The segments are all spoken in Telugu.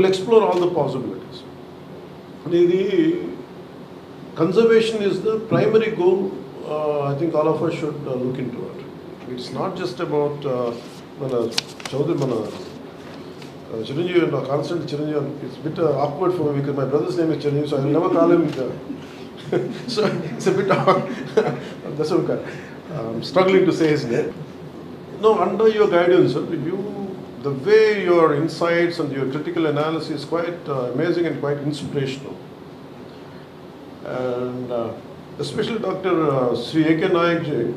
We'll explore all the possibilities. The conservation is the primary goal. I think all of us should look into it. It's not just about Chiranjeevi and constant Chiranjeevi. It's a bit awkward for me because my brother's name is Chiranjeevi, so I will never call him. So it's a bit that's okay. I'm struggling to say his name. No, under your guidance, the way your insights and your critical analysis is quite amazing and quite inspirational. And especially Dr. Sri A.K. Nayak ji,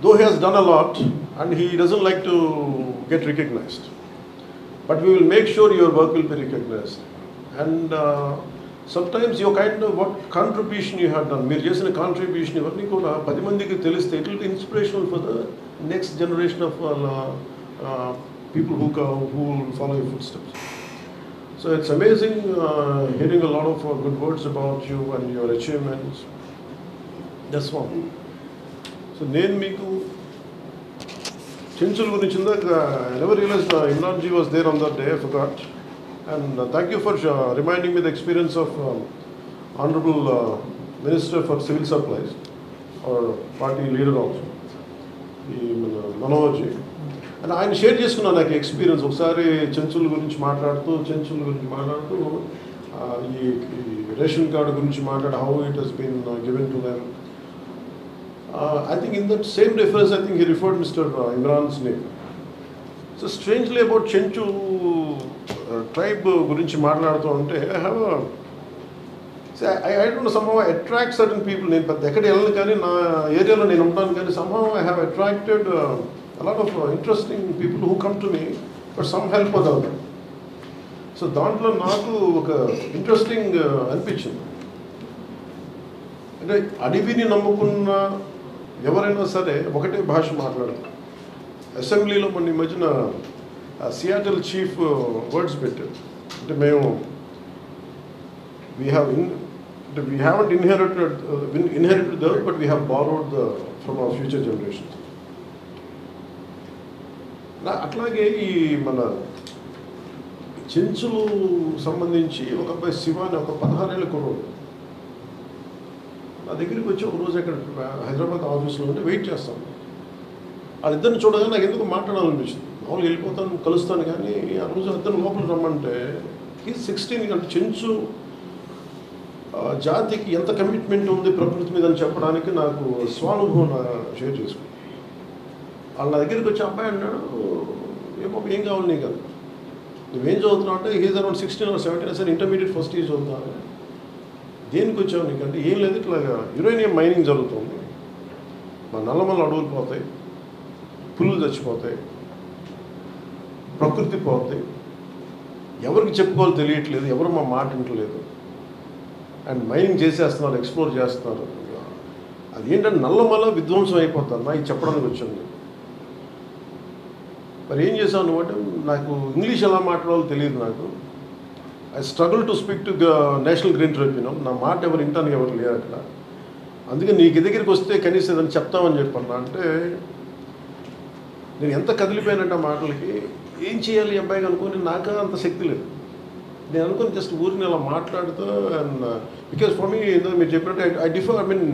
though he has done a lot and he doesn't like to get recognized, but we will make sure your work will be recognized. And sometimes your kind of what contribution you have done, మీరు చేసిన contribution ఇవన్నీ కూడా 10 మందికి తెలిస్తే it will be inspirational for the next generation of people who will follow your footsteps. So it's amazing hearing a lot of good words about you and your achievements. That's one. So నేను మీకు చెంచుల గురించి I never realized Imran ji was there on that day, I forgot. And thank you for reminding me the experience of Honorable Minister for Civil Supplies, or party leader also, Manoj ji. And ఆయన షేర్ చేసుకున్నాను నాకు ఎక్స్పీరియన్స్ ఒకసారి చెంచుల గురించి మాట్లాడుతూ ఈ రేషన్ కార్డు గురించి మాట్లాడు how it has been given to them. I think in that same reference, I think he referred Mr. Imran's name. So strangely about Chenchu tribe గురించి మాట్లాడుతూ ఉంటే I don't know, somehow I attract certain people. నేను పెద్ద ఎక్కడ వెళ్ళను కానీ నా ఏరియాలో నేను ఉంటాను కానీ somehow I have attracted a lot of interesting people who come to me for some help or the other. So దాంట్లో నాకు ఒక ఇంట్రెస్టింగ్ అనిపించింది. అంటే అడవిని నమ్ముకున్న ఎవరైనా సరే ఒకటే భాష మాట్లాడతారు. అసెంబ్లీలో మన ఈ మధ్యన సియాటల్ చీఫ్ వర్డ్స్ పెట్టారు. అంటే మేము we haven't inherited the earth, but we have borrowed from our future generations. అట్లాగే ఈ మన చెంచులు సంబంధించి ఒక అబ్బాయి శివ అని ఒక 16 ఏళ్ళ కుర్రోడు నా దగ్గరికి వచ్చి ఒక రోజు అక్కడ హైదరాబాద్ ఆఫీస్లో ఉంటే వెయిట్ చేస్తాను. వాళ్ళిద్దరిని చూడగా నాకు ఎందుకు మాట్లాడాలనిపించింది. మామూలుగా వెళ్ళిపోతాను, కలుస్తాను, కానీ ఆ రోజు ఇద్దరు లోపల రమ్మంటే ఈ 16 అంటే చెంచు జాతికి ఎంత కమిట్మెంట్ ఉంది ప్రకృతి మీద అని చెప్పడానికి నాకు స్వానుభవం షేర్ చేసుకున్నాను. వాళ్ళ దగ్గరికి వచ్చి అబ్బాయి అన్నాడు, ఏం కావాలి నీకు అది, నువ్వేం చదువుతున్నావు అంటే he's around 16 or 17 sir intermediate first year చదువుతాను. దేనికి వచ్చావు నీకు అంటే ఏం లేదు, ఇట్లాగా యురేనియం మైనింగ్ జరుగుతుంది, మా నల్లమల్ల అడవులు పోతాయి, పులులు చచ్చిపోతాయి, ప్రకృతి పోతాయి, ఎవరికి చెప్పుకోవాలో తెలియట్లేదు, ఎవరు మా మాట వింటలేదు, అండ్ మైనింగ్ చేసేస్తున్నారు, ఎక్స్ప్లోర్ చేస్తున్నారు, అదేంటంటే నల్లమల్ల విధ్వంసం అయిపోతారు నాకు చెప్పడానికి వచ్చింది. మరి ఏం చేశాను నువ్వు అంటే నాకు ఇంగ్లీష్ ఎలా మాట్లాడాలో తెలియదు. నాకు I struggle to speak to national green tribunal. నా మాట ఎవరు వింటానికి ఎవరు లేరు అక్కడ. అందుకే నీకు దగ్గరికి వస్తే కనీసం ఏదైనా చెప్తామని చెప్పన్నా అంటే నేను ఎంత కదిలిపోయానంటే ఆ మాటలకి ఏం చేయాలి అబ్బాయికి అనుకుని నాకు అంత శక్తి లేదు. నేను అనుకుని జస్ట్ ఊరిని అలా మాట్లాడుతూ అండ్ బికాస్ ఫర్ మీ మీరు చెప్పినట్టు I differ, I mean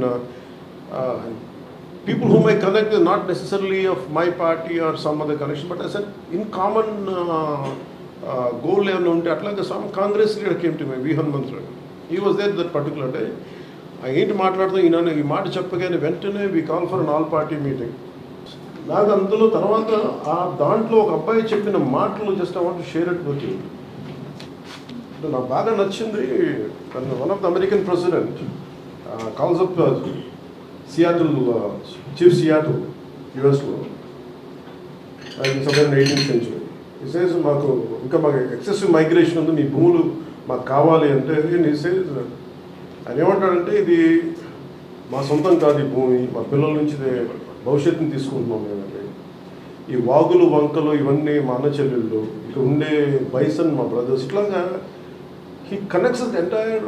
people whom I connect is not necessarily of my party or some other connection, but I said in common goal ఏమైనా ఉంటే అట్లాగే some Congress leader came to me, V. Hanumantra. He was there that particular day. ఏంటి మాట్లాడుతూ ఈ మాట చెప్పగానే వెంటనే we call for an all party meeting. నాకు అందులో తర్వాత దాంట్లో ఒక అబ్బాయి చెప్పిన మాటలు just I want to share it with you. నాకు బాగా నచ్చింది. One of the American president calls up Seattle chief Seattle యుఎస్లో సదర్న్ 18th century. ఈ సేజ్ మాకు ఎక్సెసివ్ మైగ్రేషన్ ఉంది, మీ భూములు మాకు కావాలి అంటే ఈ సేజ్ ఆయన ఏమంటాడంటే ఇది మా సొంతం కాదు, ఈ భూమి మా పిల్లల నుంచి భవిష్యత్తుని తీసుకుంటున్నాం మేమంటే. ఈ వాగులు వంకలు ఇవన్నీ మా అన్న చెల్లెళ్ళు, ఇక్కడ ఉండే బైసన్ మా బ్రదర్స్, ఇట్లాగా he connects the entire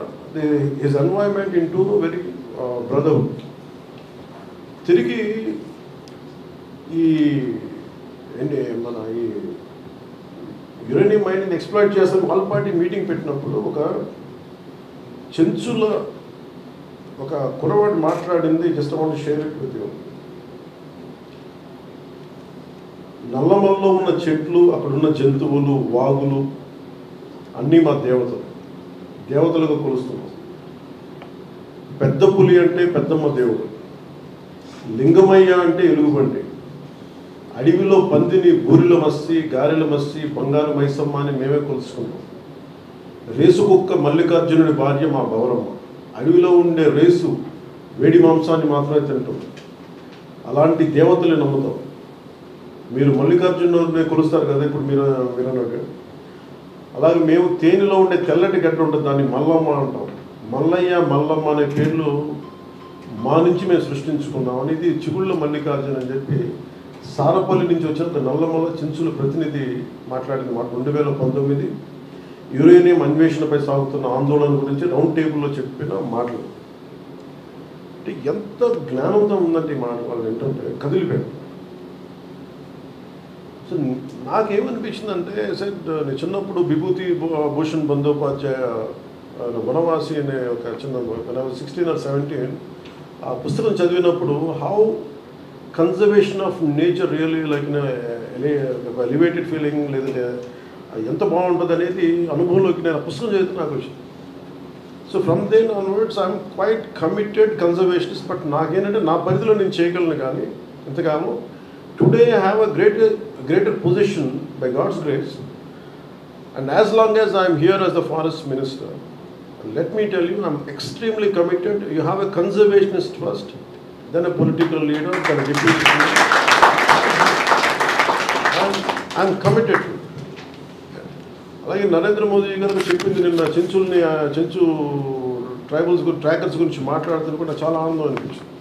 his environment into very brotherhood. తిరిగి ఈ మన ఈ యురేనియం మైనింగ్ ఎక్స్ప్లాయిట్ చేస్తారు. వాళ్ళ పార్టీ మీటింగ్ పెట్టినప్పుడు ఒక చెంచుల ఒక కురవాడు మాట్లాడింది, just want to share it with you. నల్లమల్లో ఉన్న చెట్లు, అక్కడున్న జంతువులు, వాగులు అన్నీ మా దేవతలుగా కొలుస్తున్నాం. పెద్ద పులి అంటే పెద్దమ్మ దేవుడు, లింగమయ్య అంటే ఎలుగుబంటి, అడవిలో పందిని బూరిల మస్సి, గారెల మస్సి, బంగారు మైసమ్మ అని మేమే కొలుసుకుంటాం. రేసు కుక్క మల్లికార్జునుడి భార్య మా గౌరమ్మ. అడవిలో ఉండే రేసు వేడి మాంసాన్ని మాత్రమే తింటాం. అలాంటి దేవతలు నమ్ముతాం. మీరు మల్లికార్జునుడిని కొలుస్తారు కదా ఇప్పుడు మీరు అన్నట్టు. అలాగే మేము తేనెలో ఉండే తెల్లటి గడ్డ ఉంటుంది, దాన్ని మల్లమ్మ అంటాం. మల్లయ్య, మల్లమ్మ అనే పేర్లు మా నుంచి మేము సృష్టించుకున్నాం అనేది చిగుళ్ళ మల్లికార్జున అని చెప్పి సారపల్లి నుంచి వచ్చిన నల్లమల్ల చెంచుల ప్రతినిధి మాట్లాడింది మాట. 2019 యురేనియం అన్వేషణపై సాగుతున్న ఆందోళన గురించి రౌండ్ టేబుల్లో చెప్పిన మాటలు. అంటే ఎంత జ్ఞానంతో ఉందంటే ఈ మాట వాళ్ళు ఏంటంటే కదిలిపోయాడు. సో నాకేమనిపించిందంటే నేను చిన్నప్పుడు విభూతి భూషణ్ బందోపాధ్యాయ వనవాసి అనే ఒక చిన్న 16 or 17 ఆ పుస్తకం చదివినప్పుడు how conservation of nature really like elevated feeling, లేదంటే ఎంత బాగుంటుంది అనేది అనుభవంలోకి నేను ఆ పుస్తకం చదివితే నాకు వచ్చింది. So from then onwards I'm quite committed conservationist. But నాకేంటంటే నా పరిధిలో నేను చేయగలను, కానీ ఇంతకాలం today I have a greater position by God's grace, and as long as I am here as the forest minister, let me tell you, I am extremely committed. You have a conservationist first, then a political leader, then a deputy leader, and I am committed to it. అలాగే నరేంద్ర మోదీ గారు చెప్పింది నిన్న చెంచు ట్రాకర్స్ గురించి మాట్లాడుతున్న కూడా చాలా ఆనందం అనిపించింది.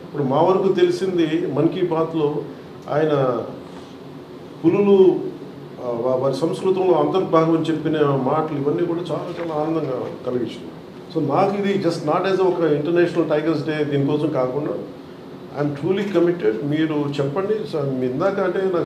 ఇప్పుడు మా వరకు తెలిసింది మన్ కీ బాత్లో ఆయన పులులు వారి సంస్కృతంలో అంతర్భాగం చెప్పిన మాటలు ఇవన్నీ కూడా చాలా చాలా ఆనందంగా కలిగించింది. సో నాకు ఇది జస్ట్ నాట్ యాజ్ ఒక ఇంటర్నేషనల్ టైగర్స్ డే దీనికోసం కాకుండా ఐఎమ్ ట్రూలీ కమిటెడ్. మీరు చెప్పండి. సో ఇందాక అంటే